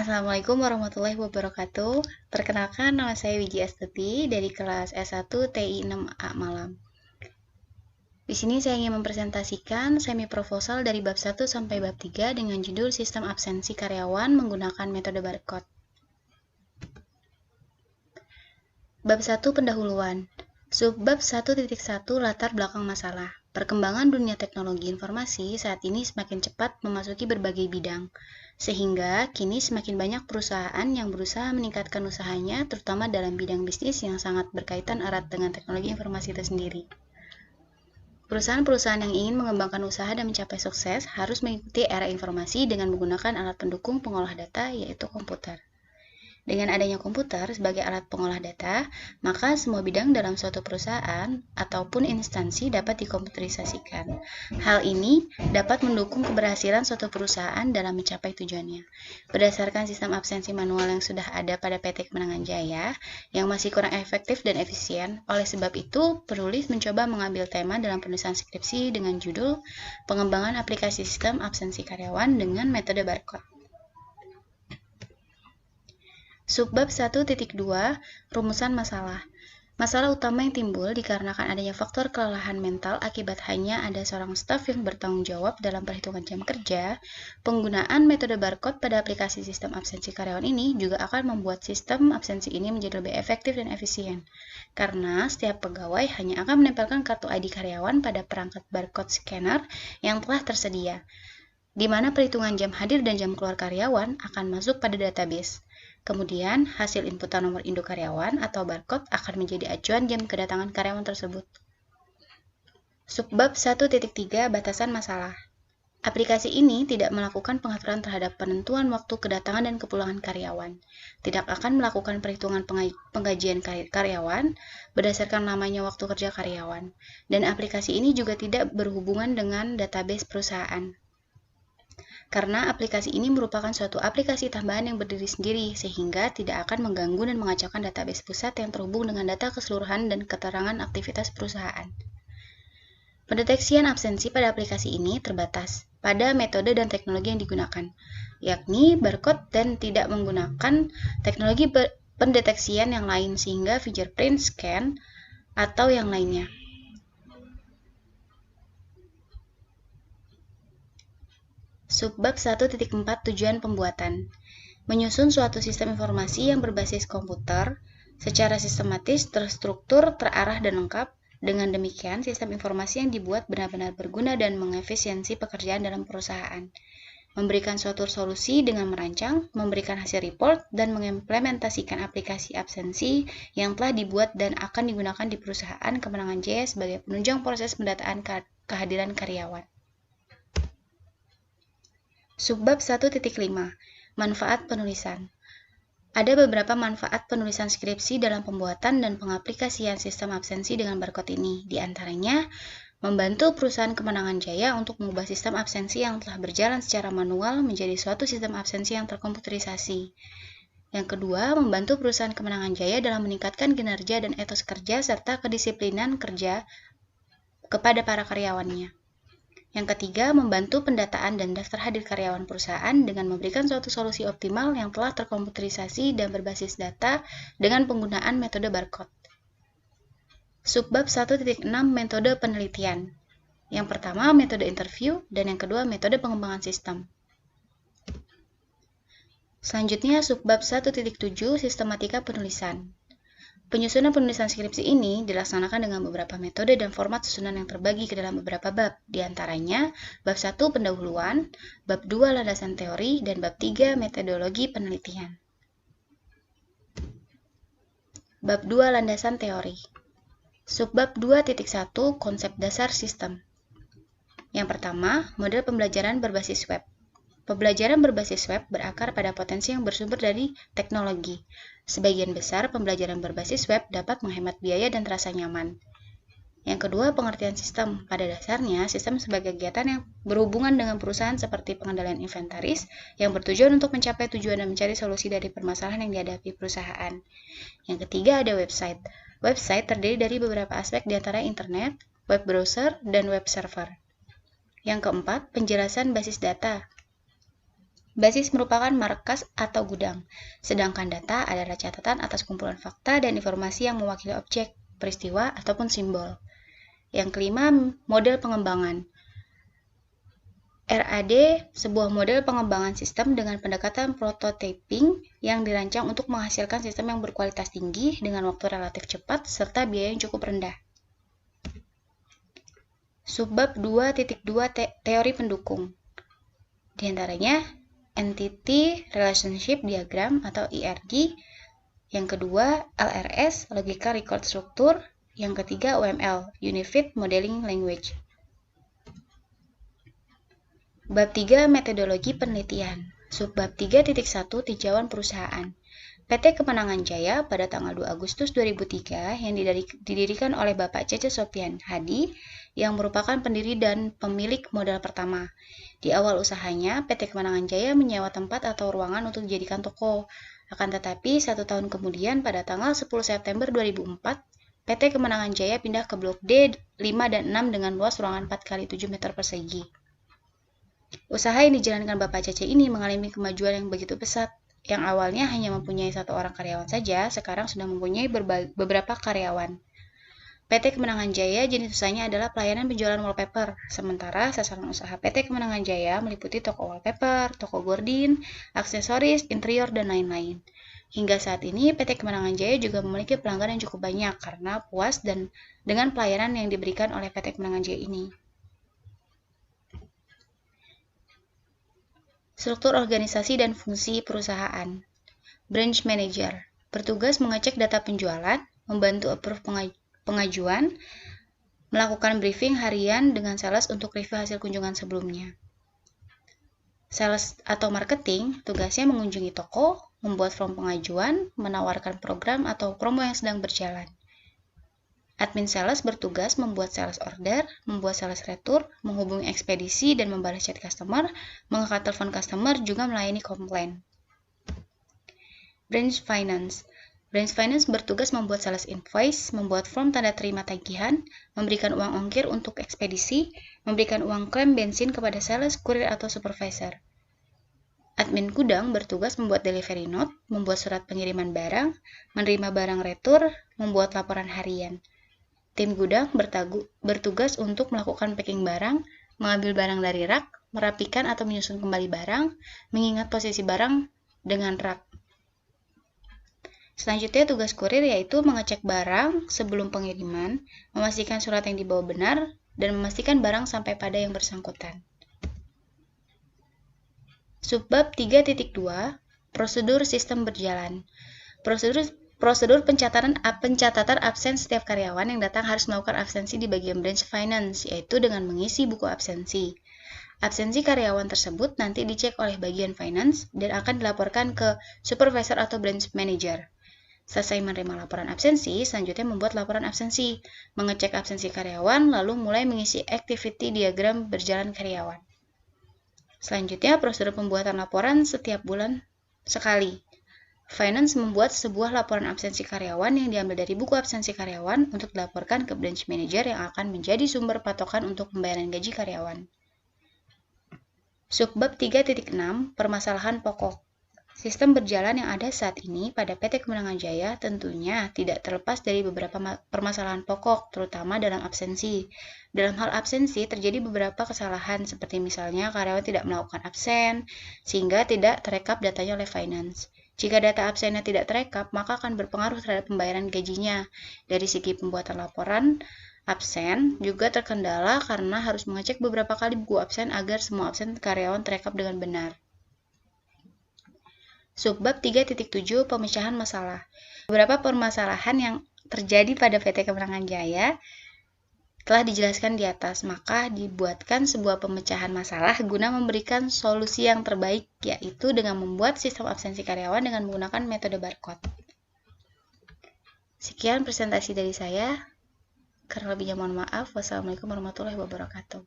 Assalamualaikum warahmatullahi wabarakatuh. Perkenalkan, nama saya Wiji Astuti dari kelas S1 TI 6A Malam. Di sini saya ingin mempresentasikan semi proposal dari bab 1 sampai bab 3 dengan judul Sistem Absensi Karyawan menggunakan metode barcode. Bab 1 Pendahuluan. Subbab 1.1 Latar belakang masalah. Perkembangan dunia teknologi informasi saat ini semakin cepat memasuki berbagai bidang, sehingga kini semakin banyak perusahaan yang berusaha meningkatkan usahanya, terutama dalam bidang bisnis yang sangat berkaitan erat dengan teknologi informasi itu sendiri. Perusahaan-perusahaan yang ingin mengembangkan usaha dan mencapai sukses harus mengikuti era informasi dengan menggunakan alat pendukung pengolah data, yaitu komputer. Dengan adanya komputer sebagai alat pengolah data, maka semua bidang dalam suatu perusahaan ataupun instansi dapat dikomputerisasikan. Hal ini dapat mendukung keberhasilan suatu perusahaan dalam mencapai tujuannya. Berdasarkan sistem absensi manual yang sudah ada pada PT Kemenangan Jaya, yang masih kurang efektif dan efisien, oleh sebab itu, penulis mencoba mengambil tema dalam penulisan skripsi dengan judul Pengembangan Aplikasi Sistem Absensi Karyawan dengan Metode Barcode. Subbab 1.2 Rumusan masalah. Masalah utama yang timbul dikarenakan adanya faktor kelelahan mental akibat hanya ada seorang staf yang bertanggung jawab dalam perhitungan jam kerja. Penggunaan metode barcode pada aplikasi sistem absensi karyawan ini juga akan membuat sistem absensi ini menjadi lebih efektif dan efisien. Karena setiap pegawai hanya akan menempelkan kartu ID karyawan pada perangkat barcode scanner yang telah tersedia, di mana perhitungan jam hadir dan jam keluar karyawan akan masuk pada database. Kemudian, hasil inputan nomor induk karyawan atau barcode akan menjadi acuan jam kedatangan karyawan tersebut. Subbab 1.3 Batasan masalah. Aplikasi ini tidak melakukan pengaturan terhadap penentuan waktu kedatangan dan kepulangan karyawan, tidak akan melakukan perhitungan penggajian karyawan berdasarkan lamanya waktu kerja karyawan, dan aplikasi ini juga tidak berhubungan dengan database perusahaan. Karena aplikasi ini merupakan suatu aplikasi tambahan yang berdiri sendiri, sehingga tidak akan mengganggu dan mengacaukan database pusat yang terhubung dengan data keseluruhan dan keterangan aktivitas perusahaan. Pendeteksian absensi pada aplikasi ini terbatas pada metode dan teknologi yang digunakan, yakni barcode dan tidak menggunakan teknologi pendeteksian yang lain sehingga fingerprint scan atau yang lainnya. Subbab 1.4 Tujuan pembuatan. Menyusun suatu sistem informasi yang berbasis komputer secara sistematis, terstruktur, terarah, dan lengkap. Dengan demikian, sistem informasi yang dibuat benar-benar berguna dan mengefisiensi pekerjaan dalam perusahaan. Memberikan suatu solusi dengan merancang, memberikan hasil report, dan mengimplementasikan aplikasi absensi yang telah dibuat dan akan digunakan di perusahaan Kemenangan Jaya sebagai penunjang proses pendataan kehadiran karyawan. Subbab 1.5 Manfaat penulisan. Ada beberapa manfaat penulisan skripsi dalam pembuatan dan pengaplikasian sistem absensi dengan barcode ini. Di antaranya, membantu perusahaan Kemenangan Jaya untuk mengubah sistem absensi yang telah berjalan secara manual menjadi suatu sistem absensi yang terkomputerisasi. Yang kedua, membantu perusahaan Kemenangan Jaya dalam meningkatkan kinerja dan etos kerja serta kedisiplinan kerja kepada para karyawannya. Yang ketiga, membantu pendataan dan daftar hadir karyawan perusahaan dengan memberikan suatu solusi optimal yang telah terkomputerisasi dan berbasis data dengan penggunaan metode barcode. Subbab 1.6 Metode penelitian. Yang pertama, metode interview, dan yang kedua, metode pengembangan sistem. Selanjutnya, subbab 1.7 Sistematika penulisan. Penyusunan penulisan skripsi ini dilaksanakan dengan beberapa metode dan format susunan yang terbagi ke dalam beberapa bab, di antaranya bab 1 pendahuluan, bab 2 landasan teori, dan bab 3 metodologi penelitian. Bab 2 landasan teori. Subbab 2.1 Konsep dasar sistem. Yang pertama, model pembelajaran berbasis web. Pembelajaran berbasis web berakar pada potensi yang bersumber dari teknologi. Sebagian besar pembelajaran berbasis web dapat menghemat biaya dan terasa nyaman. Yang kedua, pengertian sistem. Pada dasarnya, sistem sebagai kegiatan yang berhubungan dengan perusahaan seperti pengendalian inventaris yang bertujuan untuk mencapai tujuan dan mencari solusi dari permasalahan yang dihadapi perusahaan. Yang ketiga, ada website. Website terdiri dari beberapa aspek di antara internet, web browser, dan web server. Yang keempat, penjelasan basis data. Basis merupakan markas atau gudang, sedangkan data adalah catatan atas kumpulan fakta dan informasi yang mewakili objek, peristiwa, ataupun simbol. Yang kelima, model pengembangan. RAD, sebuah model pengembangan sistem dengan pendekatan prototyping yang dirancang untuk menghasilkan sistem yang berkualitas tinggi dengan waktu relatif cepat serta biaya yang cukup rendah. Subbab 2.2 teori pendukung. Di antaranya, Entity Relationship Diagram atau ERD, yang kedua LRS, Logical Record Structure, yang ketiga UML, Unified Modeling Language. Bab 3 Metodologi Penelitian. Subbab 3.1 Tinjauan Perusahaan. PT Kemenangan Jaya pada tanggal 2 Agustus 2003 yang didirikan oleh Bapak Cece Sopian Hadi yang merupakan pendiri dan pemilik modal pertama. Di awal usahanya, PT Kemenangan Jaya menyewa tempat atau ruangan untuk dijadikan toko. Akan tetapi, 1 tahun kemudian pada tanggal 10 September 2004, PT Kemenangan Jaya pindah ke Blok D 5 dan 6 dengan luas ruangan 4x7 meter persegi. Usaha yang dijalankan Bapak Cece ini mengalami kemajuan yang begitu pesat. Yang awalnya hanya mempunyai 1 orang karyawan saja, sekarang sudah mempunyai beberapa karyawan. PT Kemenangan Jaya jenis usahanya adalah pelayanan penjualan wallpaper, sementara sasaran usaha PT Kemenangan Jaya meliputi toko wallpaper, toko gordin, aksesoris, interior, dan lain-lain. Hingga saat ini, PT Kemenangan Jaya juga memiliki pelanggan yang cukup banyak karena puas dan dengan pelayanan yang diberikan oleh PT Kemenangan Jaya ini. Struktur organisasi dan fungsi perusahaan. Branch Manager bertugas mengecek data penjualan, membantu approve pengajuan, melakukan briefing harian dengan sales untuk review hasil kunjungan sebelumnya. Sales atau marketing tugasnya mengunjungi toko, membuat form pengajuan, menawarkan program atau promo yang sedang berjalan. Admin sales bertugas membuat sales order, membuat sales retur, menghubungi ekspedisi dan membalas chat customer, mengangkat telepon customer, juga melayani komplain. Branch Finance. Branch Finance bertugas membuat sales invoice, membuat form tanda terima tagihan, memberikan uang ongkir untuk ekspedisi, memberikan uang klaim bensin kepada sales, kurir, atau supervisor. Admin gudang bertugas membuat delivery note, membuat surat pengiriman barang, menerima barang retur, membuat laporan harian. Tim gudang bertugas untuk melakukan packing barang, mengambil barang dari rak, merapikan atau menyusun kembali barang, mengingat posisi barang dengan rak. Selanjutnya tugas kurir yaitu mengecek barang sebelum pengiriman, memastikan surat yang dibawa benar, dan memastikan barang sampai pada yang bersangkutan. Subbab 3.2 Prosedur Sistem Berjalan. Prosedur pencatatan absen setiap karyawan yang datang harus melakukan absensi di bagian branch finance, yaitu dengan mengisi buku absensi. Absensi karyawan tersebut nanti dicek oleh bagian finance dan akan dilaporkan ke supervisor atau branch manager. Selesai menerima laporan absensi, selanjutnya membuat laporan absensi, mengecek absensi karyawan, lalu mulai mengisi activity diagram berjalan karyawan. Selanjutnya, prosedur pembuatan laporan setiap bulan sekali. Finance membuat sebuah laporan absensi karyawan yang diambil dari buku absensi karyawan untuk dilaporkan ke branch manager yang akan menjadi sumber patokan untuk pembayaran gaji karyawan. Subbab 3.6 Permasalahan pokok. Sistem berjalan yang ada saat ini pada PT Kemenangan Jaya tentunya tidak terlepas dari beberapa permasalahan pokok, terutama dalam absensi. Dalam hal absensi terjadi beberapa kesalahan, seperti misalnya karyawan tidak melakukan absen, sehingga tidak terekap datanya oleh finance. Jika data absennya tidak terekap, maka akan berpengaruh terhadap pembayaran gajinya. Dari segi pembuatan laporan absen juga terkendala karena harus mengecek beberapa kali buku absen agar semua absen karyawan terekap dengan benar. Subbab 3.7 Pemecahan masalah. Beberapa permasalahan yang terjadi pada PT Kemenangan Jaya telah dijelaskan di atas, maka dibuatkan sebuah pemecahan masalah guna memberikan solusi yang terbaik, yaitu dengan membuat sistem absensi karyawan dengan menggunakan metode barcode. Sekian presentasi dari saya. Kurang lebihnya mohon maaf. Wassalamualaikum warahmatullahi wabarakatuh.